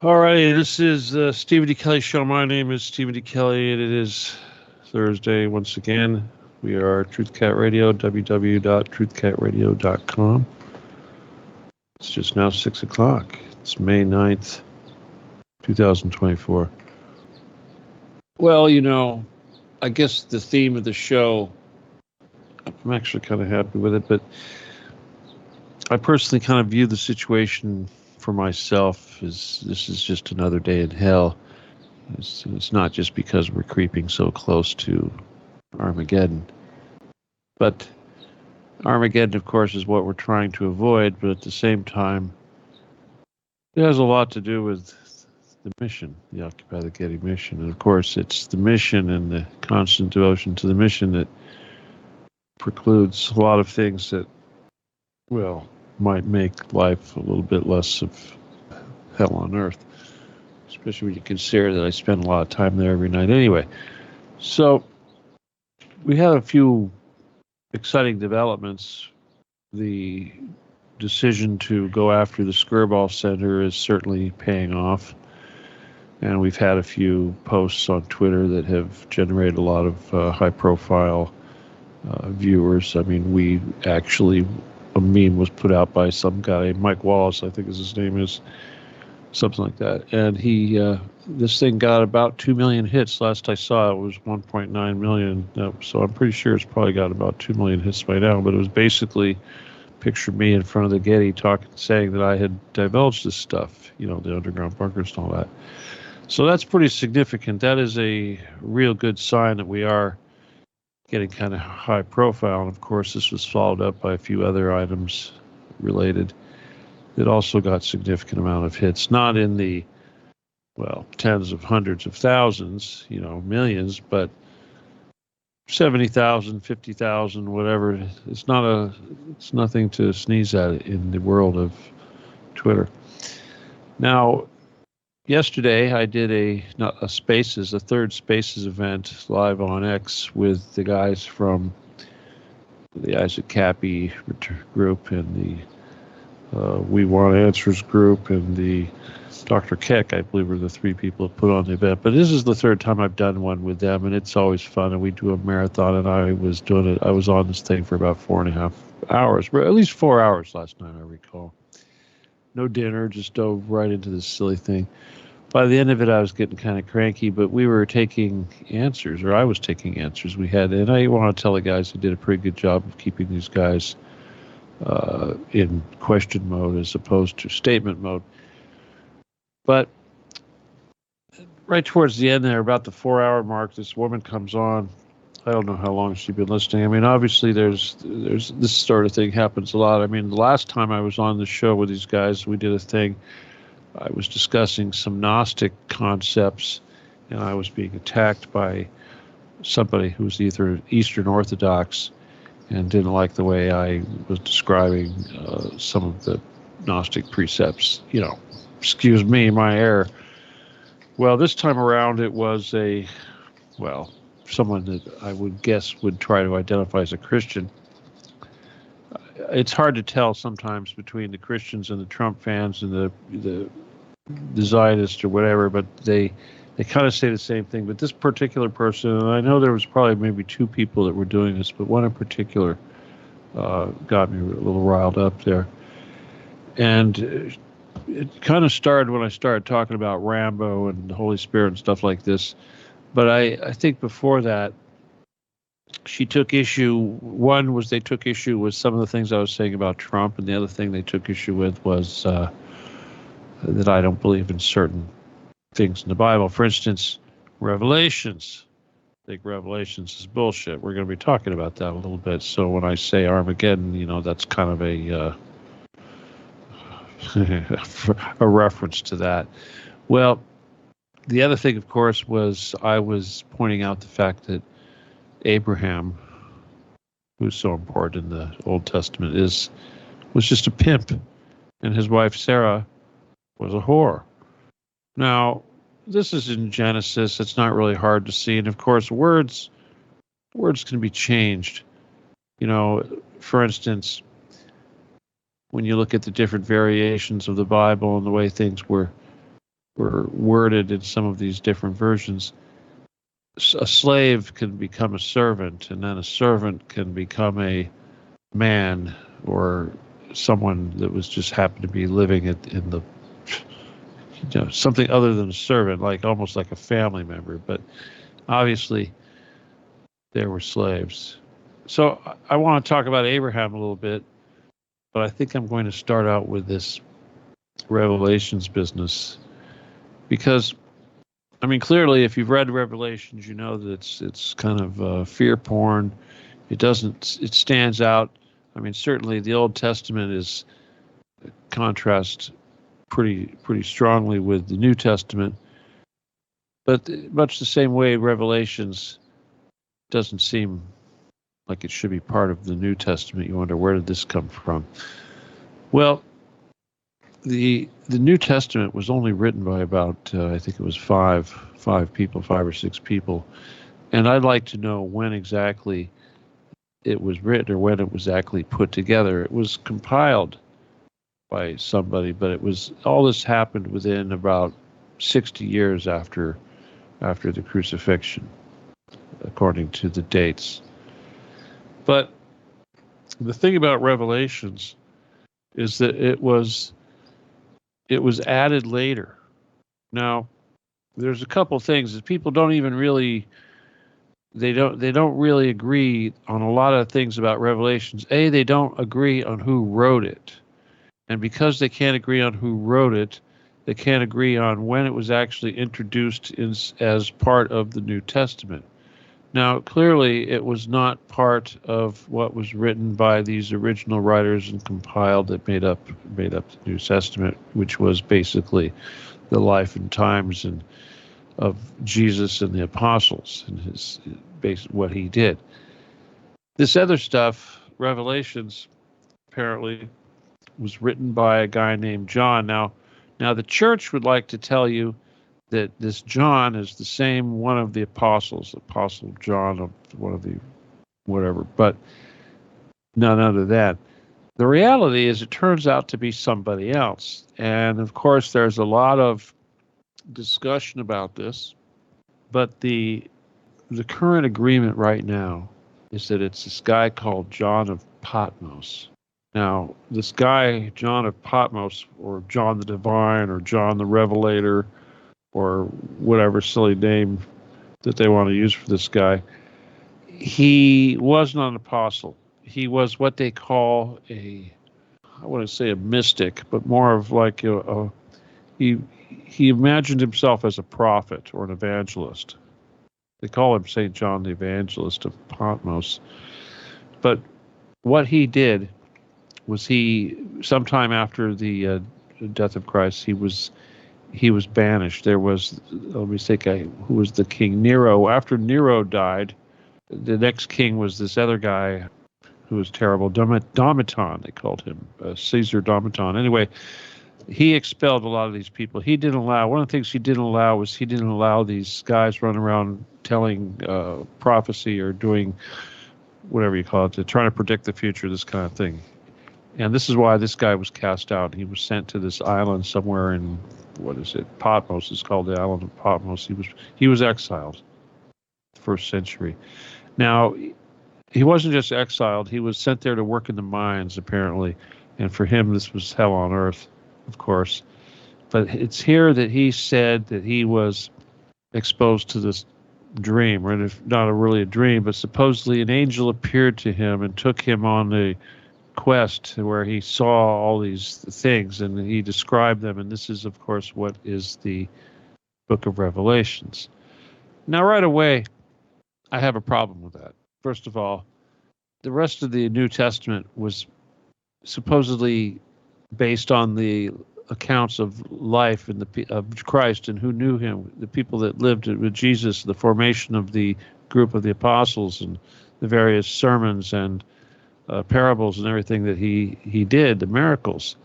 All right, this is the Stephen D. Kelly Show. My name is Stephen D. Kelly, and it is Thursday once again. We are Truth Cat Radio, www.truthcatradio.com. It's just now 6 o'clock. It's May 9th, 2024. Well, I guess the theme of the show, I'm actually kind of happy with it, but I personally kind of view the situation for myself as this is just another day in hell. It's not just because we're creeping so close to Armageddon. But Armageddon, of course, is what we're trying to avoid, but at the same time, it has a lot to do with the mission, the Occupy the Getty mission. And of course, it's the mission and the constant devotion to the mission that precludes a lot of things that, well, might make life a little bit less of hell on earth, especially when you consider that I spend a lot of time there every night anyway. So we had a few exciting developments. The decision to go after the Skirball Center is certainly paying off, and we've had a few posts on Twitter that have generated a lot of high-profile viewers. I mean, we actually, a meme was put out by some guy, Mike Wallace, I think is his name is, something like that. And he, this thing got about 2 million hits. Last I saw it was 1.9 million. So I'm pretty sure it's probably got about 2 million hits by now. But it was basically picture me in front of the Getty saying that I had divulged this stuff, the underground bunkers and all that. So that's pretty significant. That is a real good sign that we are getting kind of high profile. And of course, this was followed up by a few other items related. It also got significant amount of hits, not in the, tens of hundreds of thousands, millions, but 70,000, 50,000, whatever. It's nothing to sneeze at in the world of Twitter. Now, yesterday I did a third Spaces event live on X with the guys from the Isaac Cappy group and the We Want Answers group and the Dr. Keck, I believe, were the three people that put on the event. But this is the third time I've done one with them, and it's always fun. And we do a marathon, and I was on this thing for about 4.5 hours, or at least 4 hours last night, I recall. No dinner, just dove right into this silly thing. By the end of it, I was getting kind of cranky, but we were taking answers, or I was taking answers. And I want to tell the guys who did a pretty good job of keeping these guys in question mode as opposed to statement mode. But right towards the end there, about the 4-hour mark, this woman comes on. I don't know how long she's been listening. I mean, obviously there's this sort of thing happens a lot. I mean, the last time I was on the show with these guys, we did a thing. I was discussing some Gnostic concepts, and I was being attacked by somebody who was either Eastern Orthodox and didn't like the way I was describing some of the Gnostic precepts. Excuse me, my error. Well, this time around it was someone that I would guess would try to identify as a Christian. It's hard to tell sometimes between the Christians and the Trump fans and the Zionists or whatever, but they kind of say the same thing. But this particular person, and I know there was probably maybe two people that were doing this, but one in particular got me a little riled up there. And it kind of started when I started talking about Rambo and the Holy Spirit and stuff like this. But I think before that, she took issue. One was they took issue with some of the things I was saying about Trump, and the other thing they took issue with was that I don't believe in certain things in the Bible. For instance, Revelations. I think Revelations is bullshit. We're going to be talking about that a little bit. So when I say Armageddon, that's kind of a a reference to that. Well, the other thing, of course, was I was pointing out the fact that Abraham, who's so important in the Old Testament, was just a pimp, and his wife Sarah was a whore. Now, this is in Genesis. It's not really hard to see, and of course, words can be changed. For instance, when you look at the different variations of the Bible and the way things were were worded in some of these different versions. A slave can become a servant, and then a servant can become a man or someone that was just happened to be living in the, something other than a servant, like almost like a family member. But obviously, there were slaves. So I want to talk about Abraham a little bit, but I think I'm going to start out with this Revelations business because, I mean, clearly, if you've read Revelations, you know that it's kind of fear porn. It stands out. I mean, certainly the Old Testament is contrast pretty strongly with the New Testament, but much the same way Revelations doesn't seem like it should be part of the New Testament. You wonder, where did this come from? Well, the New Testament was only written by about I think it was five or six people, and I'd like to know when exactly it was written or when it was actually put together. It was compiled by somebody, but all this happened within about 60 years after the crucifixion, according to the dates. But the thing about Revelations is that it was added later. Now, there's a couple things that people don't even really they don't really agree on a lot of things about Revelations. They don't agree on who wrote it. And because they can't agree on who wrote it, they can't agree on when it was actually introduced as part of the New Testament. Now, clearly, it was not part of what was written by these original writers and compiled that made up the New Testament, which was basically the life and times of Jesus and the apostles and what he did. This other stuff, Revelations, apparently was written by a guy named John. Now the church would like to tell you that this John is the same one of the apostles, Apostle John, of one of the whatever, but none of that. The reality is it turns out to be somebody else. And of course, there's a lot of discussion about this, but the current agreement right now is that it's this guy called John of Patmos. Now, this guy, John of Patmos, or John the Divine, or John the Revelator, or whatever silly name that they want to use for this guy, he was not an apostle. He was what they call I want to say a mystic, but more of like he imagined himself as a prophet or an evangelist. They call him St. John the Evangelist of Patmos. But what he did was sometime after the death of Christ, he was banished. There was, let me think, who was the king? Nero. After Nero died, the next king was this other guy who was terrible, Domitian, they called him, Caesar Domitian. Anyway, he expelled a lot of these people. One of the things he didn't allow these guys running around telling prophecy or doing whatever you call it, trying to predict the future, this kind of thing. And this is why this guy was cast out. He was sent to this island somewhere in, Patmos. It's called the island of Patmos. He was exiled, first century. Now, he wasn't just exiled. He was sent there to work in the mines, apparently. And for him, this was hell on earth, of course. But it's here that he said that he was exposed to this dream, or not really a dream, but supposedly an angel appeared to him and took him on a quest where he saw all these things and he described them. And this is, of course, what is the book of Revelations. Now, right away, I have a problem with that. First of all, the rest of the New Testament was supposedly based on the accounts of life and of Christ and who knew him, the people that lived with Jesus, the formation of the group of the apostles and the various sermons and parables and everything that he did, the miracles.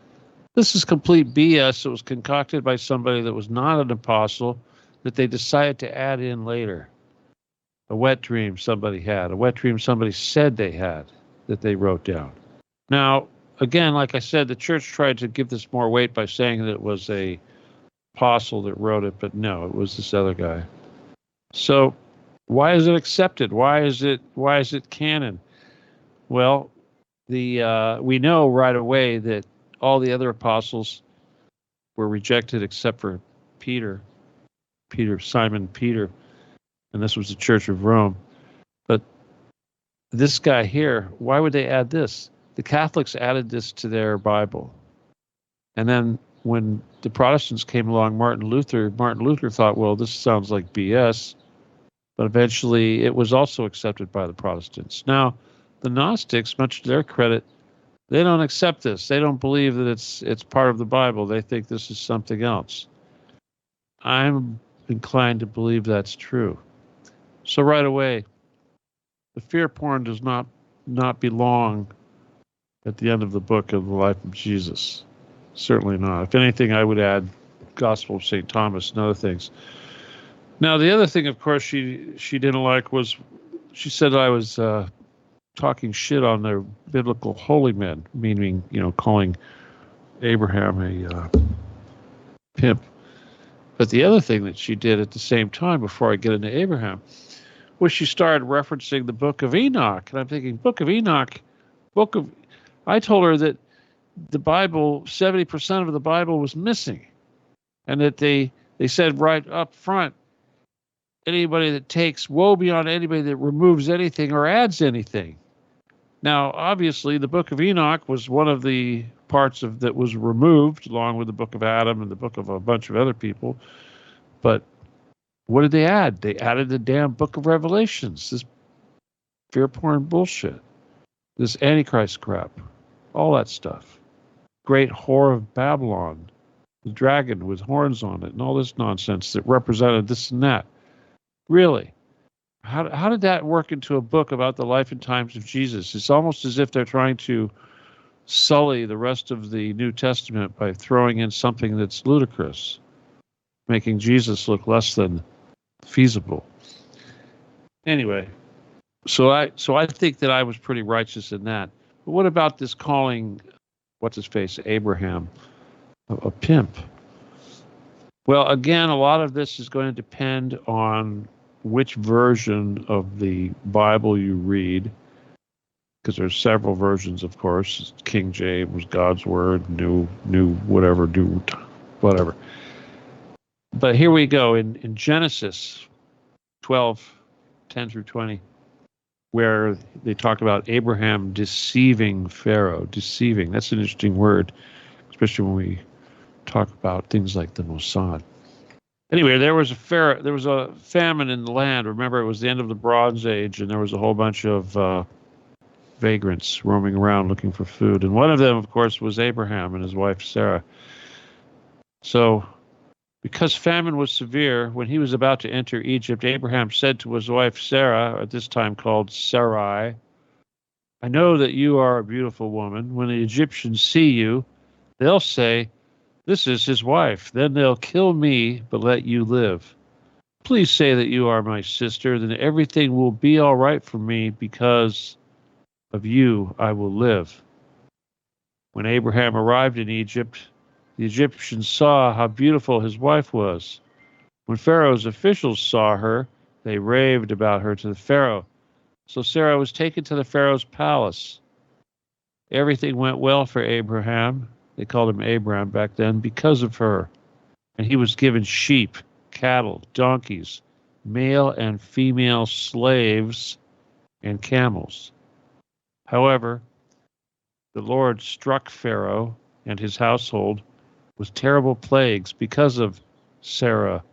This is complete BS. It was concocted by somebody that was not an apostle that they decided to add in later. A wet dream somebody had, a wet dream somebody said they had that they wrote down. Now, again, like I said, the church tried to give this more weight by saying that it was a apostle that wrote it, but no, it was this other guy. So why is it accepted? Why is it canon? Well, we know right away that all the other apostles were rejected except for Simon Peter, and this was the Church of Rome. But this guy here, why would they add this? The Catholics added this to their Bible. And then when the Protestants came along, Martin Luther thought, well, this sounds like BS. But eventually it was also accepted by the Protestants. Now, the Gnostics, much to their credit, they don't accept this. They don't believe that it's part of the Bible. They think this is something else. I'm inclined to believe that's true. So right away, the fear porn does not belong at the end of the book of the life of Jesus. Certainly not. If anything, I would add Gospel of St. Thomas and other things. Now, the other thing, of course, she didn't like was she said I was talking shit on their biblical holy men, meaning, calling Abraham a pimp. But the other thing that she did at the same time, before I get into Abraham, was she started referencing the book of Enoch. And I'm thinking, I told her that the Bible, 70% of the Bible was missing. And that they said right up front, anybody that takes, woe be on anybody that removes anything or adds anything. Now, obviously, the book of Enoch was one of the parts that was removed, along with the book of Adam and the book of a bunch of other people. But what did they add? They added the damn book of Revelations, this fear porn bullshit, this Antichrist crap, all that stuff. Great whore of Babylon, the dragon with horns on it, and all this nonsense that represented this and that. Really? How did that work into a book about the life and times of Jesus? It's almost as if they're trying to sully the rest of the New Testament by throwing in something that's ludicrous, making Jesus look less than feasible. Anyway, so I think that I was pretty righteous in that. But what about this calling, what's his face, Abraham, a pimp? Well, again, a lot of this is going to depend on which version of the Bible you read, because there's several versions, of course. King James was God's word, new whatever. But here we go in Genesis 12:10 through 20, where they talk about Abraham deceiving Pharaoh. Deceiving, that's an interesting word, especially when we talk about things like the Mossad. Anyway, there was a famine in the land. Remember, it was the end of the Bronze Age, and there was a whole bunch of vagrants roaming around looking for food. And one of them, of course, was Abraham and his wife Sarah. So, because famine was severe, when he was about to enter Egypt, Abraham said to his wife Sarah, at this time called Sarai, I know that you are a beautiful woman. When the Egyptians see you, they'll say, this is his wife. Then they'll kill me, but let you live. Please say that you are my sister, then everything will be all right for me. Because of you, I will live. When Abraham arrived in Egypt, the Egyptians saw how beautiful his wife was. When Pharaoh's officials saw her, they raved about her to the Pharaoh. So Sarah was taken to the Pharaoh's palace. Everything went well for Abraham. They called him Abram back then because of her. And he was given sheep, cattle, donkeys, male and female slaves, and camels. However, the Lord struck Pharaoh and his household with terrible plagues because of Sarah,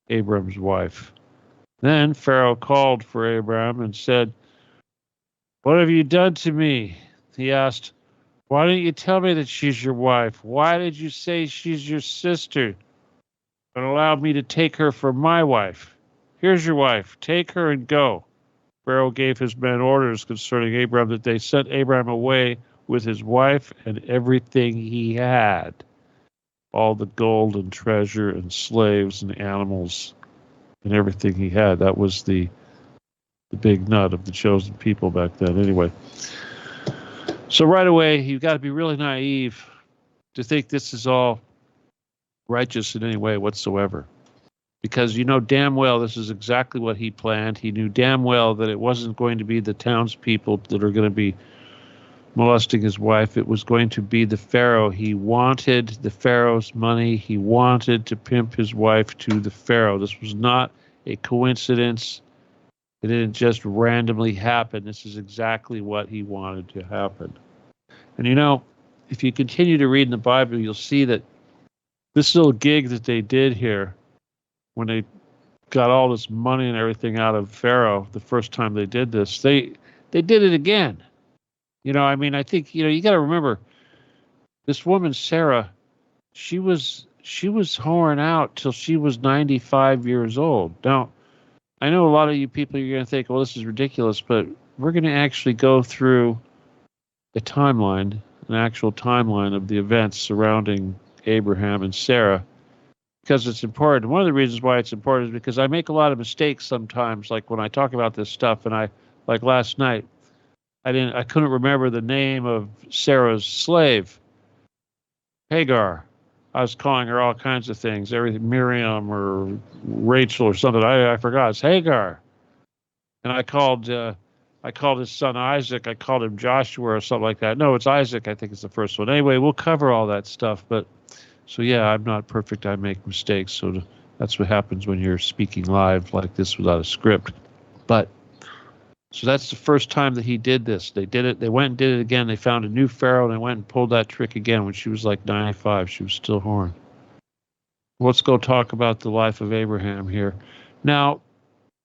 Abram's wife. Then Pharaoh called for Abram and said, what have you done to me? He asked, why didn't you tell me that she's your wife? Why did you say she's your sister and allow me to take her for my wife? Here's your wife. Take her and go. Pharaoh gave his men orders concerning Abram that they sent Abram away with his wife and everything he had, all the gold and treasure and slaves and animals and everything he had. That was the big nut of the chosen people back then. Anyway. So right away, you've got to be really naive to think this is all righteous in any way whatsoever. Because you know damn well this is exactly what he planned. He knew damn well that it wasn't going to be the townspeople that are going to be molesting his wife. It was going to be the Pharaoh. He wanted the Pharaoh's money. He wanted to pimp his wife to the Pharaoh. This was not a coincidence. It didn't just randomly happen. This is exactly what he wanted to happen. And you know, if you continue to read in the Bible, you'll see that this little gig that they did here, when they got all this money and everything out of Pharaoh the first time they did this, they did it again. You know, I mean, I think, you know, you got to remember this woman, Sarah, she was whoring out till she was 95 years old. Now, I know a lot of you people, you're going to think, well, this is ridiculous, but we're going to actually go through a timeline, an actual timeline of the events surrounding Abraham and Sarah, because it's important. One of the reasons why it's important is because I make a lot of mistakes sometimes, like when I talk about this stuff, and like last night, I couldn't remember the name of Sarah's slave, Hagar. I was calling her all kinds of things, everything, Miriam or Rachel or something. I forgot. It's Hagar. And I called his son Isaac. I called him Joshua or something like that. No, it's Isaac. I think it's the first one. Anyway, we'll cover all that stuff. But so yeah, I'm not perfect. I make mistakes. So that's what happens when you're speaking live like this without a script. But so that's the first time that he did this. They did it. They went and did it again. They found a new Pharaoh, and they went and pulled that trick again when she was like 95. She was still whoring. Let's go talk about the life of Abraham here. Now,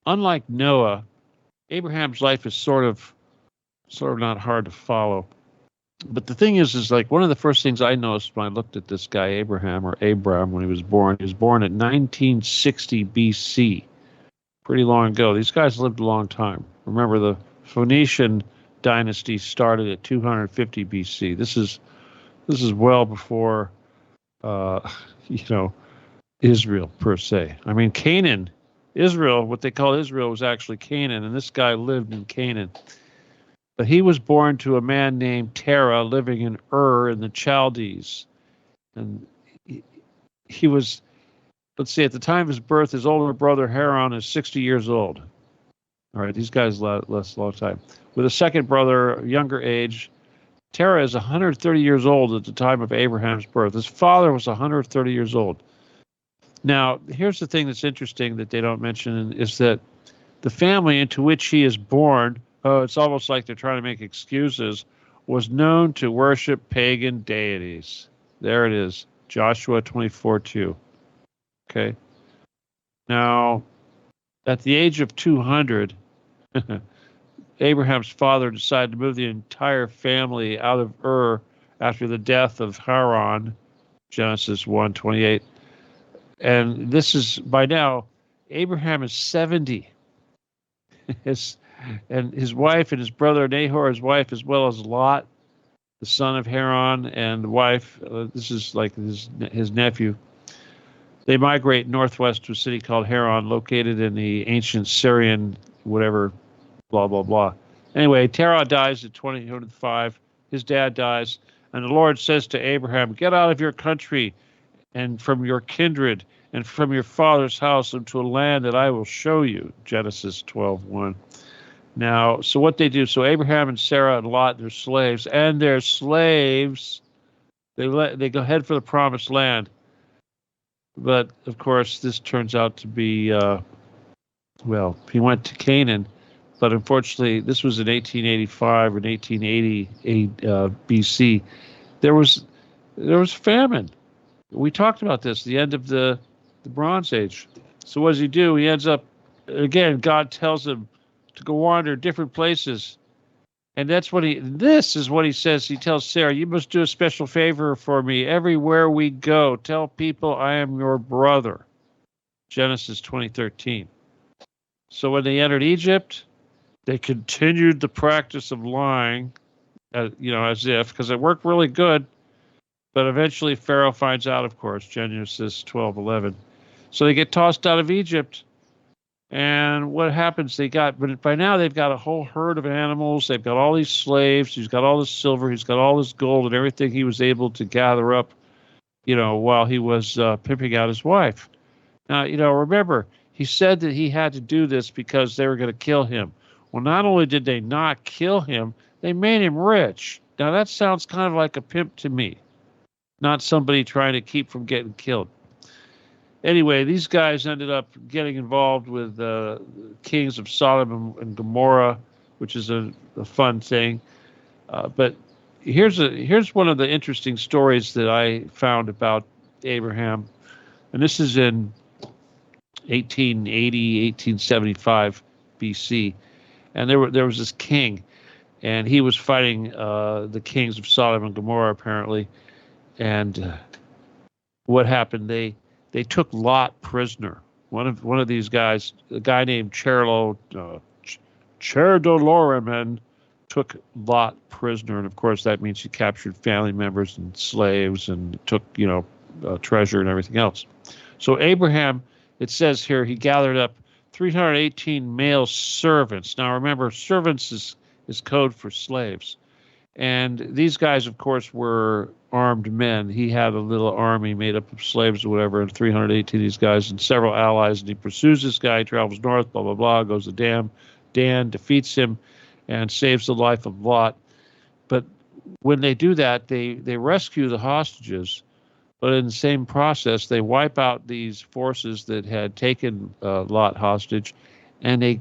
unlike Noah, Abraham's life is sort of not hard to follow. But the thing is like one of the first things I noticed when I looked at this guy, Abraham, or Abram, when he was born at 1960 BC. Pretty long ago. These guys lived a long time. Remember, the Phoenician dynasty started at 250 BC. This is well before, Israel per se. I mean, Canaan, Israel, what they call Israel was actually Canaan, and this guy lived in Canaan. But he was born to a man named Terah living in Ur in the Chaldees. And he was, let's see, at the time of his birth, his older brother Haran is 60 years old. All right, these guys last a long time. With a second brother, younger age, Terah is 130 years old at the time of Abraham's birth. His father was 130 years old. Now, here's the thing that's interesting that they don't mention is that the family into which he is born, it's almost like they're trying to make excuses, was known to worship pagan deities. There it is, Joshua 24:2. Okay. Now, at the age of 200, Abraham's father decided to move the entire family out of Ur after the death of Haran, Genesis 1:28. And this is, by now, Abraham is 70. And his wife and his brother Nahor, his wife, as well as Lot, the son of Haran, and the wife, this is like his nephew. They migrate northwest to a city called Haran, located in the ancient Syrian, whatever, blah, blah, blah. Anyway, Terah dies at 205. His dad dies. And the Lord says to Abraham, get out of your country and from your kindred and from your father's house into a land that I will show you. Genesis 12:1. Now, so what they do, so Abraham and Sarah and Lot, they're slaves, and they're slaves. They go head for the promised land. But, of course, this turns out to be, he went to Canaan, but unfortunately, this was in 1885 or 1880 BC. There was famine. We talked about this, the end of the Bronze Age. So what does he do? He ends up, again, God tells him to go wander different places. And this is what he says. He tells Sarah, you must do a special favor for me. Everywhere we go, tell people I am your brother. Genesis 20:13. So when they entered Egypt, they continued the practice of lying, as if, because it worked really good. But eventually Pharaoh finds out, of course, Genesis 12:11. So they get tossed out of Egypt. And what happens, but by now they've got a whole herd of animals. They've got all these slaves. He's got all this silver. He's got all this gold and everything he was able to gather up while he was pimping out his wife. Now, remember, he said that he had to do this because they were going to kill him. Well, not only did they not kill him, they made him rich. Now, that sounds kind of like a pimp to me, not somebody trying to keep from getting killed. Anyway, these guys ended up getting involved with kings of Sodom and Gomorrah, which is a fun thing. But here's one of the interesting stories that I found about Abraham, and this is in 1880, 1875 BC, and there was this king, and he was fighting the kings of Sodom and Gomorrah apparently, and what happened? They took Lot prisoner. One of these guys, a guy named Chedorlaomer, took Lot prisoner, and of course that means he captured family members and slaves and took treasure and everything else. So Abraham, it says here, he gathered up 318 male servants. Now remember, servants is code for slaves. And these guys, of course, were armed men. He had a little army made up of slaves or whatever, and 318 of these guys and several allies. And he pursues this guy, travels north, blah, blah, blah, goes to Dan, defeats him, and saves the life of Lot. But when they do that, they rescue the hostages. But in the same process, they wipe out these forces that had taken Lot hostage, and they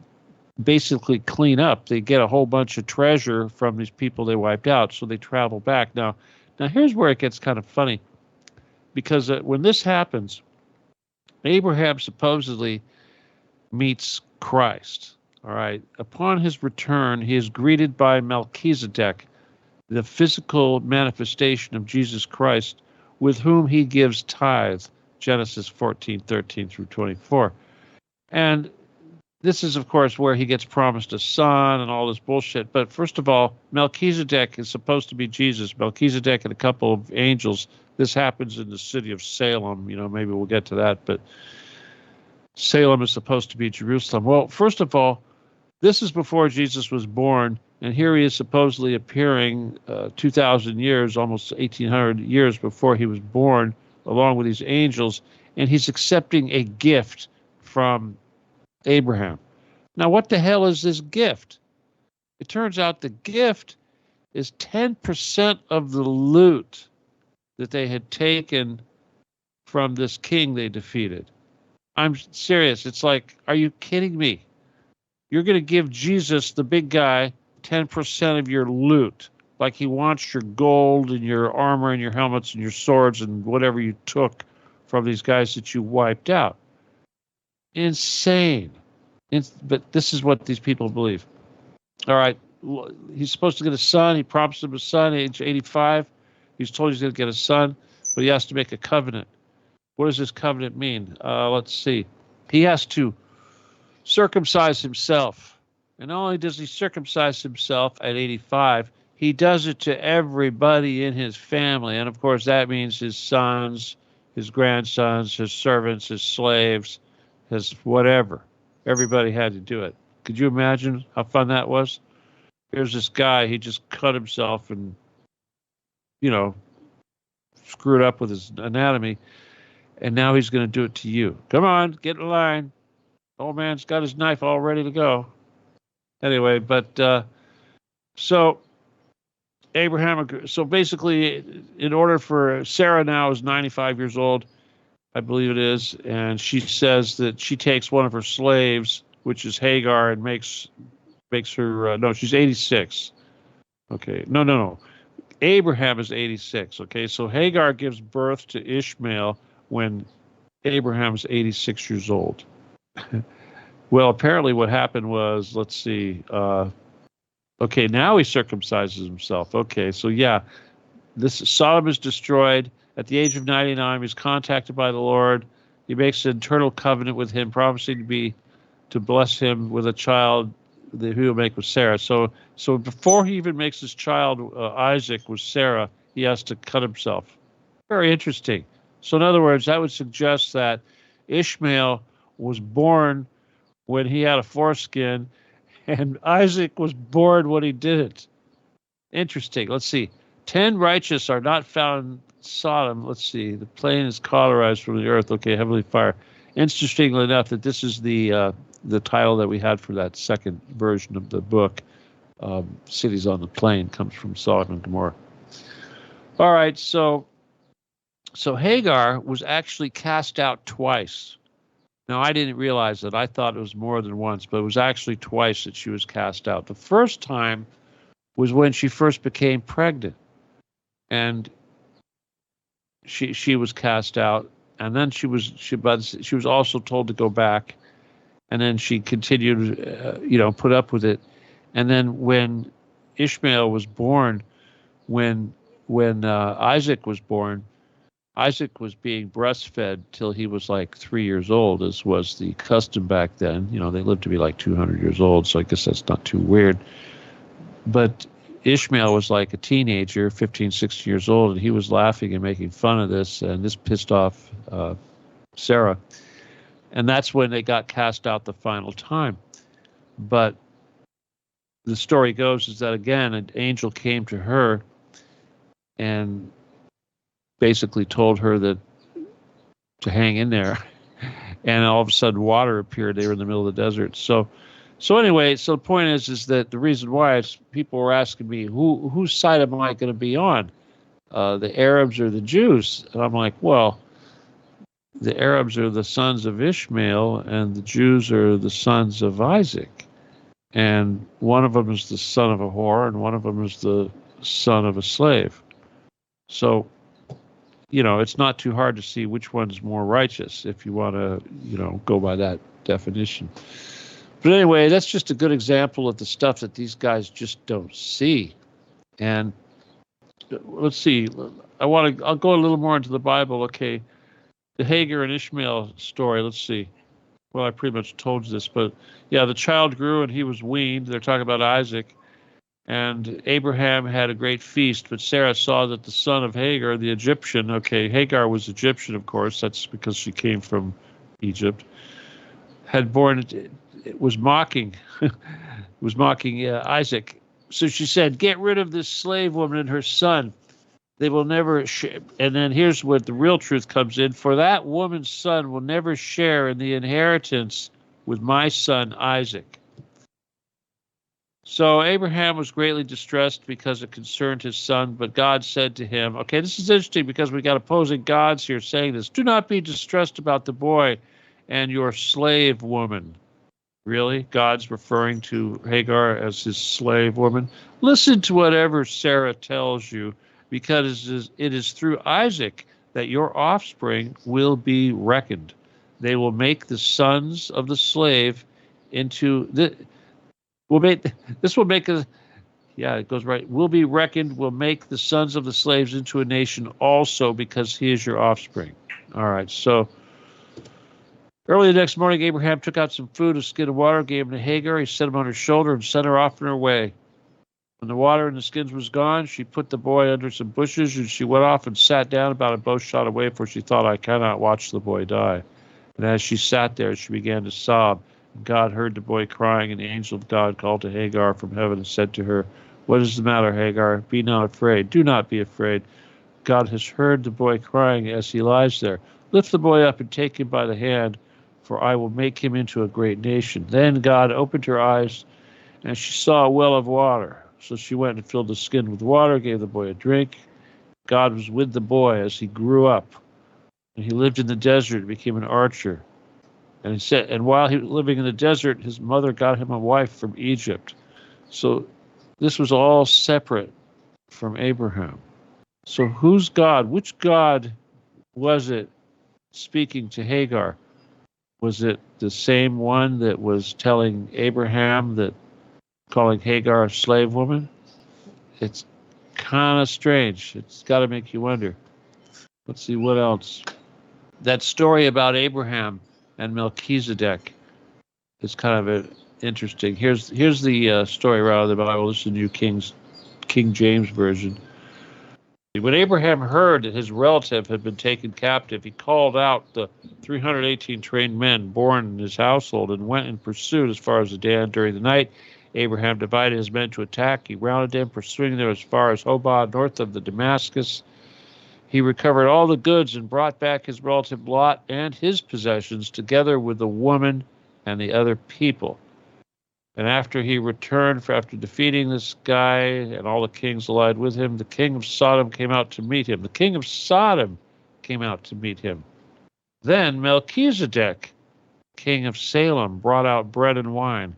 basically clean up. They get a whole bunch of treasure from these people they wiped out, so they travel back. Now here's where it gets kind of funny, because when this happens, Abraham supposedly meets Christ. All right. Upon his return, he is greeted by Melchizedek, the physical manifestation of Jesus Christ, with whom he gives tithe, Genesis 14:13 through 24. And this is, of course, where he gets promised a son and all this bullshit. But first of all, Melchizedek is supposed to be Jesus. Melchizedek and a couple of angels. This happens in the city of Salem. Maybe we'll get to that. But Salem is supposed to be Jerusalem. Well, first of all, this is before Jesus was born. And here he is supposedly appearing 2,000 years, almost 1,800 years before he was born, along with these angels. And he's accepting a gift from Abraham. Now, what the hell is this gift? It turns out the gift is 10% of the loot that they had taken from this king they defeated. I'm serious. It's like, are you kidding me? You're going to give Jesus, the big guy, 10% of your loot. Like he wants your gold and your armor and your helmets and your swords and whatever you took from these guys that you wiped out. Insane. But this is what these people believe. All right. He's supposed to get a son. He promised him a son, age 85. He's told he's going to get a son, but he has to make a covenant. What does this covenant mean? Let's see. He has to circumcise himself. And not only does he circumcise himself at 85, he does it to everybody in his family. And of course, that means his sons, his grandsons, his servants, his slaves, his whatever. Everybody had to do it. Could you imagine how fun that was? Here's this guy, he just cut himself and, screwed up with his anatomy, and now he's going to do it to you. Come on, get in line. Old man's got his knife all ready to go. Anyway, but so Abraham, so basically, in order for Sarah now is 95 years old, I believe it is, and she says that she takes one of her slaves, which is Hagar, and makes her, no, she's 86. Okay, no. Abraham is 86, okay? So Hagar gives birth to Ishmael when Abraham's 86 years old. Well, apparently what happened was, let's see, okay, now he circumcises himself. Okay, so yeah, Sodom is destroyed. At the age of 99, he's contacted by the Lord. He makes an eternal covenant with him, promising to bless him with a child that he will make with Sarah. So before he even makes his child Isaac with Sarah, he has to cut himself. Very interesting. So in other words, that would suggest that Ishmael was born when he had a foreskin, and Isaac was born when he didn't. Interesting. Let's see. 10 righteous are not found Sodom, let's see, the plain is cauterized from the earth. Okay, heavenly fire. Interestingly enough, that this is the title that we had for that second version of the book. Cities on the Plain comes from Sodom and Gomorrah. All right, so Hagar was actually cast out twice. Now, I didn't realize that. I thought it was more than once, but it was actually twice that she was cast out. The first time was when she first became pregnant, and she was cast out, and then she was also told to go back, and then she continued, put up with it, and then when Ishmael was born, when Isaac was born, Isaac was being breastfed till he was like 3 years old, as was the custom back then. They lived to be like 200 years old, so I guess that's not too weird. But Ishmael was like a teenager, 15, 16 years old, and he was laughing and making fun of this, and this pissed off Sarah. And that's when they got cast out the final time. But the story goes is that, again, an angel came to her and basically told her that to hang in there, and all of a sudden water appeared. They were in the middle of the desert. So anyway, the point is that the reason why is people were asking me, whose side am I going to be on, the Arabs or the Jews? And I'm like, well, the Arabs are the sons of Ishmael, and the Jews are the sons of Isaac, and one of them is the son of a whore, and one of them is the son of a slave. So it's not too hard to see which one's more righteous if you want to, go by that definition. But anyway, that's just a good example of the stuff that these guys just don't see. And let's see, I'll go a little more into the Bible. Okay, the Hagar and Ishmael story, let's see. Well, I pretty much told you this, but yeah, the child grew and he was weaned. They're talking about Isaac. And Abraham had a great feast, but Sarah saw that the son of Hagar, the Egyptian, okay, Hagar was Egyptian, of course, that's because she came from Egypt, had born, was mocking Isaac. So she said, get rid of this slave woman and her son. They will never share. And then here's where the real truth comes in. For that woman's son will never share in the inheritance with my son Isaac. So Abraham was greatly distressed because it concerned his son, but God said to him, okay, this is interesting because we got opposing gods here saying this. Do not be distressed about the boy and your slave woman. Really? God's referring to Hagar as his slave woman? Listen to whatever Sarah tells you, because it is through Isaac that your offspring will be reckoned. They will make the sons of the slave into will be reckoned, will make the sons of the slaves into a nation also, because he is your offspring. All right, so early the next morning, Abraham took out some food, a skin of water, gave him to Hagar. He set him on her shoulder and sent her off on her way. When the water in the skins was gone, she put the boy under some bushes, and she went off and sat down about a bow shot away, for she thought, I cannot watch the boy die. And as she sat there, she began to sob. God heard the boy crying, and the angel of God called to Hagar from heaven and said to her, what is the matter, Hagar? Be not afraid. Do not be afraid. God has heard the boy crying as he lies there. Lift the boy up and take him by the hand, for I will make him into a great nation. Then God opened her eyes, and she saw a well of water. So she went and filled the skin with water, gave the boy a drink. God was with the boy as he grew up. And he lived in the desert and became an archer. And he said, and while he was living in the desert, his mother got him a wife from Egypt. So this was all separate from Abraham. So who's God? Which God was it speaking to Hagar? Was it the same one that was telling Abraham that calling Hagar a slave woman? It's kind of strange. It's got to make you wonder. Let's see what else. That story about Abraham and Melchizedek is kind of interesting. Here's the story right out of the Bible. This is the New King James Version. When Abraham heard that his relative had been taken captive, he called out the 318 trained men born in his household and went in pursuit as far as Dan. During the night, Abraham divided his men to attack. He rounded them, pursuing them as far as Hobah, north of the Damascus. He recovered all the goods and brought back his relative Lot and his possessions, together with the woman and the other people. And after he returned, after defeating this guy and all the kings allied with him, the king of Sodom came out to meet him. The king of Sodom came out to meet him. Then Melchizedek, king of Salem, brought out bread and wine.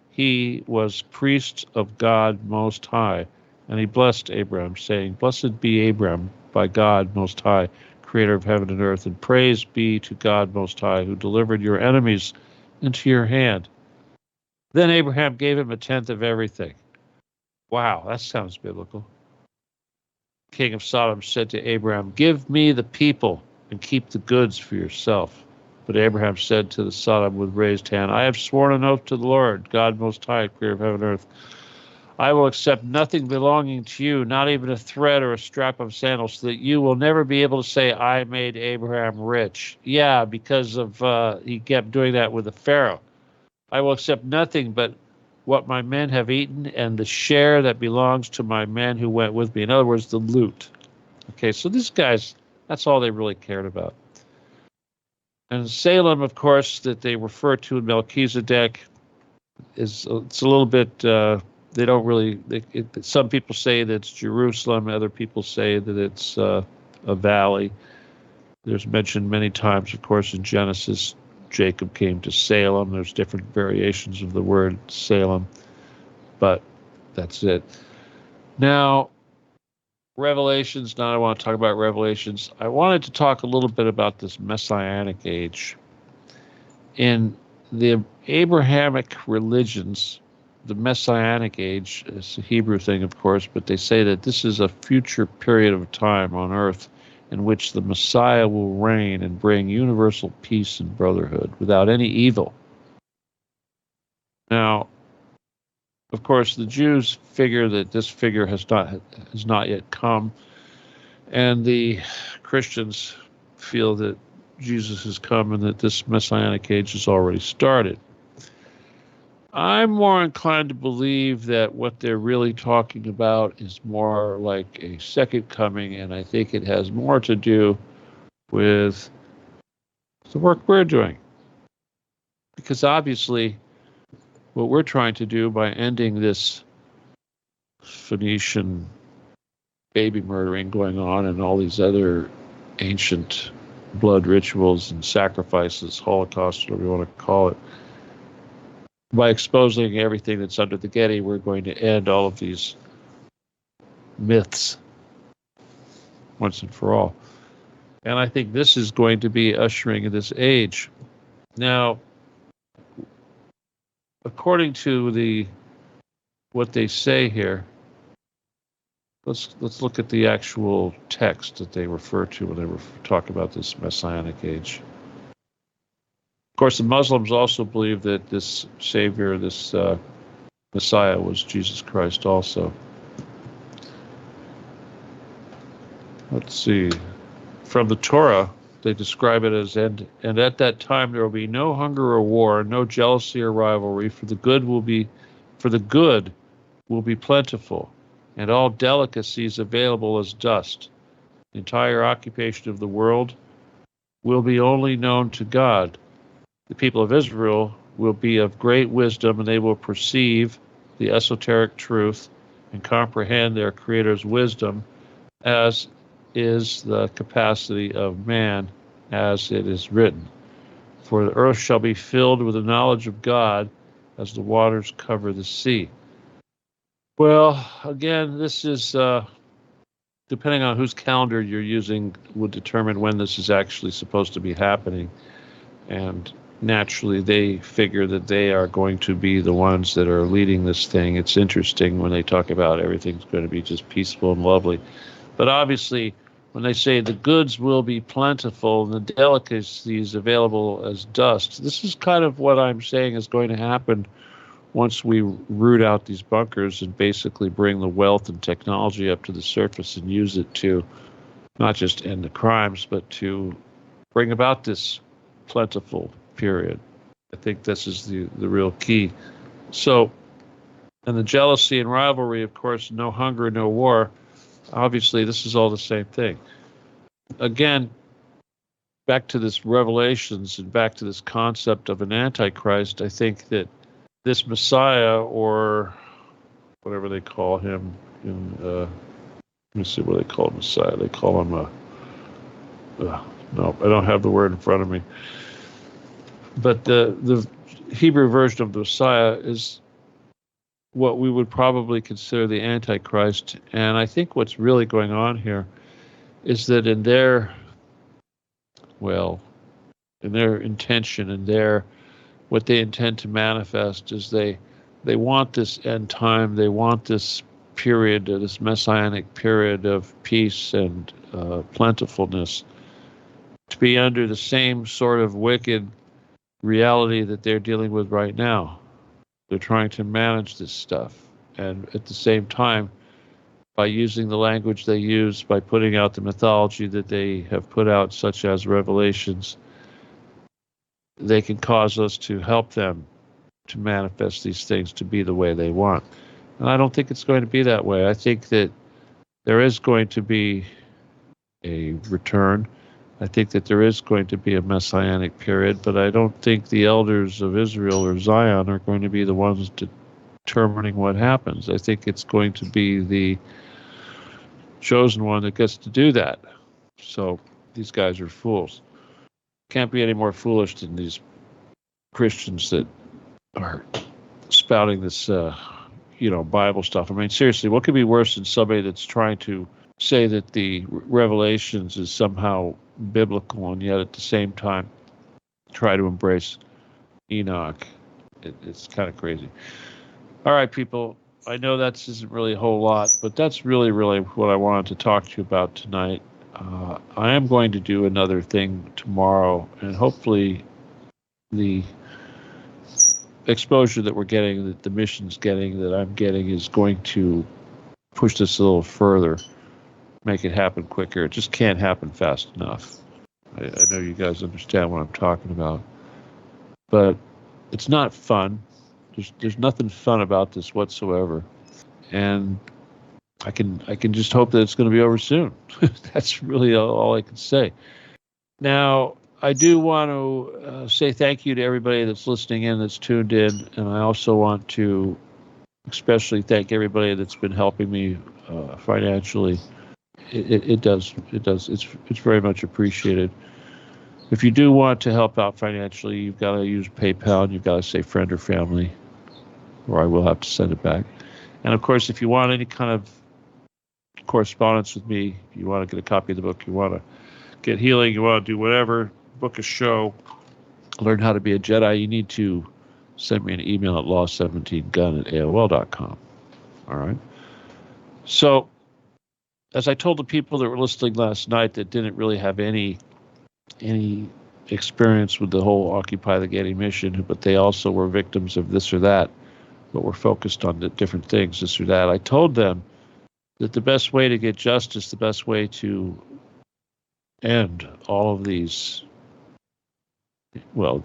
He was priest of God Most High, and he blessed Abram, saying, Blessed be Abram by God Most High, creator of heaven and earth, and praise be to God Most High, who delivered your enemies into your hand. Then Abraham gave him a tenth of everything. Wow, that sounds biblical. King of Sodom said to Abraham, Give me the people and keep the goods for yourself. But Abraham said to the Sodom with raised hand, I have sworn an oath to the Lord, God Most High, creator of heaven and earth. I will accept nothing belonging to you, not even a thread or a strap of sandals, so that you will never be able to say, I made Abraham rich. Yeah, because of he kept doing that with the Pharaoh. I will accept nothing but what my men have eaten and the share that belongs to my men who went with me. In other words, the loot. Okay, so these guys, that's all they really cared about. And Salem, of course, that they refer to in Melchizedek, it's a little bit, they don't really, some people say that it's Jerusalem, other people say that it's a valley. There's mentioned many times, of course, in Genesis, Jacob came to Salem. There's different variations of the word Salem, but that's it. Now, Revelations. Now I want to talk about Revelations. I wanted to talk a little bit about this Messianic age. In the Abrahamic religions, the Messianic age is a Hebrew thing, of course, but they say that this is a future period of time on earth in which the Messiah will reign and bring universal peace and brotherhood without any evil. Now, of course, the Jews figure that this figure has not yet come, and the Christians feel that Jesus has come and that this Messianic age has already started. I'm more inclined to believe that what they're really talking about is more like a second coming, and I think it has more to do with the work we're doing. Because obviously, what we're trying to do by ending this Phoenician baby murdering going on and all these other ancient blood rituals and sacrifices, Holocaust, whatever you want to call it, by exposing everything that's under the Getty, we're going to end all of these myths once and for all. And I think this is going to be ushering in this age. Now, according to what they say here, let's look at the actual text that they refer to when they talk about this Messianic age. Of course, the Muslims also believe that this Savior, this Messiah, was Jesus Christ also. Let's see. From the Torah, they describe it as, and at that time there will be no hunger or war, no jealousy or rivalry, for the good will be plentiful, and all delicacies available as dust. The entire occupation of the world will be only known to God. The people of Israel will be of great wisdom, and they will perceive the esoteric truth and comprehend their Creator's wisdom, as is the capacity of man, as it is written. For the earth shall be filled with the knowledge of God as the waters cover the sea. Well, again, this is, depending on whose calendar you're using, would determine when this is actually supposed to be happening. And naturally, they figure that they are going to be the ones that are leading this thing. It's interesting when they talk about everything's going to be just peaceful and lovely. But obviously, when they say the goods will be plentiful and the delicacies available as dust, this is kind of what I'm saying is going to happen once we root out these bunkers and basically bring the wealth and technology up to the surface and use it to not just end the crimes, but to bring about this plentiful period. I think this is the real key. So, and the jealousy and rivalry, of course, no hunger, no war. Obviously, this is all the same thing. again, back to this Revelations and back to this concept of an Antichrist, I think that this Messiah, or whatever they call him, let me see what they call Messiah. They call him no, I don't have the word in front of me. But the Hebrew version of the Messiah is what we would probably consider the Antichrist. And I think what's really going on here is that in their intention and what they intend to manifest is they want this end time, they want this period, this messianic period of peace and plentifulness to be under the same sort of wicked reality that they're dealing with right now. They're trying to manage this stuff, and at the same time, by using the language they use, by putting out the mythology that they have put out, such as Revelations, they can cause us to help them to manifest these things to be the way they want. And I don't think it's going to be that way. I think that there is going to be a return. I think that there is going to be a messianic period, but I don't think the elders of Israel or Zion are going to be the ones determining what happens. I think it's going to be the chosen one that gets to do that. So these guys are fools. Can't be any more foolish than these Christians that are spouting this, Bible stuff. I mean, seriously, what could be worse than somebody that's trying to say that the Revelations is somehow biblical and yet at the same time try to embrace Enoch? It's kind of crazy. All right, people, I know that isn't really a whole lot, but that's really, really what I wanted to talk to you about tonight. I am going to do another thing tomorrow, and hopefully the exposure that we're getting, that the mission's getting, that I'm getting, is going to push this a little further, make it happen quicker. It just can't happen fast enough. I know you guys understand what I'm talking about, but it's not fun. There's nothing fun about this whatsoever, and I can just hope that it's going to be over soon. That's really all I can say. Now, I do want to say thank you to everybody that's listening in, that's tuned in, and I also want to especially thank everybody that's been helping me financially. It does. It's very much appreciated. If you do want to help out financially, you've got to use PayPal, and you've got to say friend or family, or I will have to send it back. And of course, if you want any kind of correspondence with me, you want to get a copy of the book, you want to get healing, you want to do whatever, book a show, learn how to be a Jedi, you need to send me an email at law17gun@aol.com. All right. So, as I told the people that were listening last night that didn't really have any experience with the whole Occupy the Getty mission, but they also were victims of this or that, but were focused on the different things, this or that, I told them that the best way to get justice, the best way to end all of these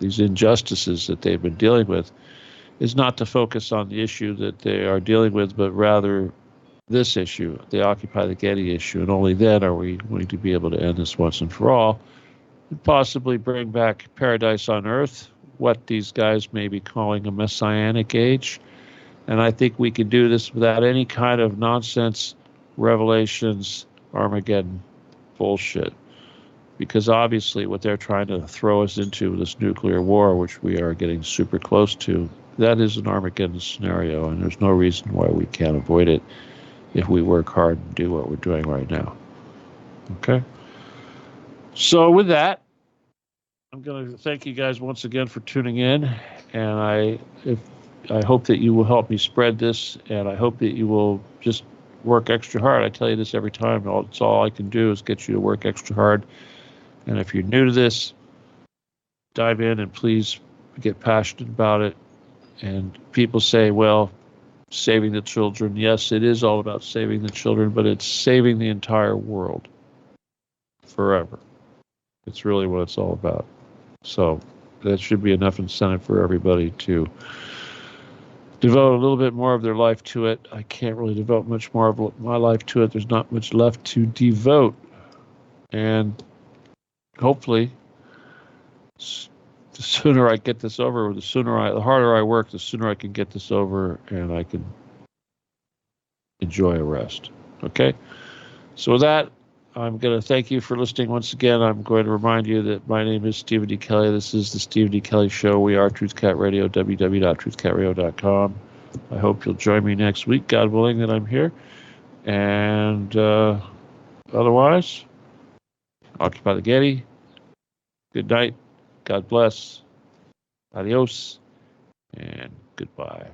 injustices that they've been dealing with, is not to focus on the issue that they are dealing with, but rather this issue, the Occupy the Getty issue. And only then are we going to be able to end this once and for all, and possibly bring back paradise on earth, what these guys may be calling a messianic age. And I think we can do this without any kind of nonsense, Revelations, Armageddon bullshit. Because obviously what they're trying to throw us into, this nuclear war, which we are getting super close to, that is an Armageddon scenario, and there's no reason why we can't avoid it if we work hard and do what we're doing right now. Okay? So with that, I'm going to thank you guys once again for tuning in, and I hope that you will help me spread this, and I hope that you will just work extra hard. I tell you this every time. It's all I can do is get you to work extra hard. And if you're new to this, dive in and please get passionate about it. And people say, well, saving the children. Yes, it is all about saving the children, but it's saving the entire world forever. It's really what it's all about. So that should be enough incentive for everybody to devote a little bit more of their life to it. I can't really devote much more of my life to it. There's not much left to devote. And hopefully, the sooner I get this over, the harder I work, the sooner I can get this over and I can enjoy a rest. Okay? So with that, I'm going to thank you for listening once again. I'm going to remind you that my name is Stephen D. Kelly. This is the Stephen D. Kelly Show. We are TruthCat Radio, www.truthcatradio.com. I hope you'll join me next week, God willing that I'm here. And otherwise, Occupy the Getty. Good night. God bless. Adios. And goodbye.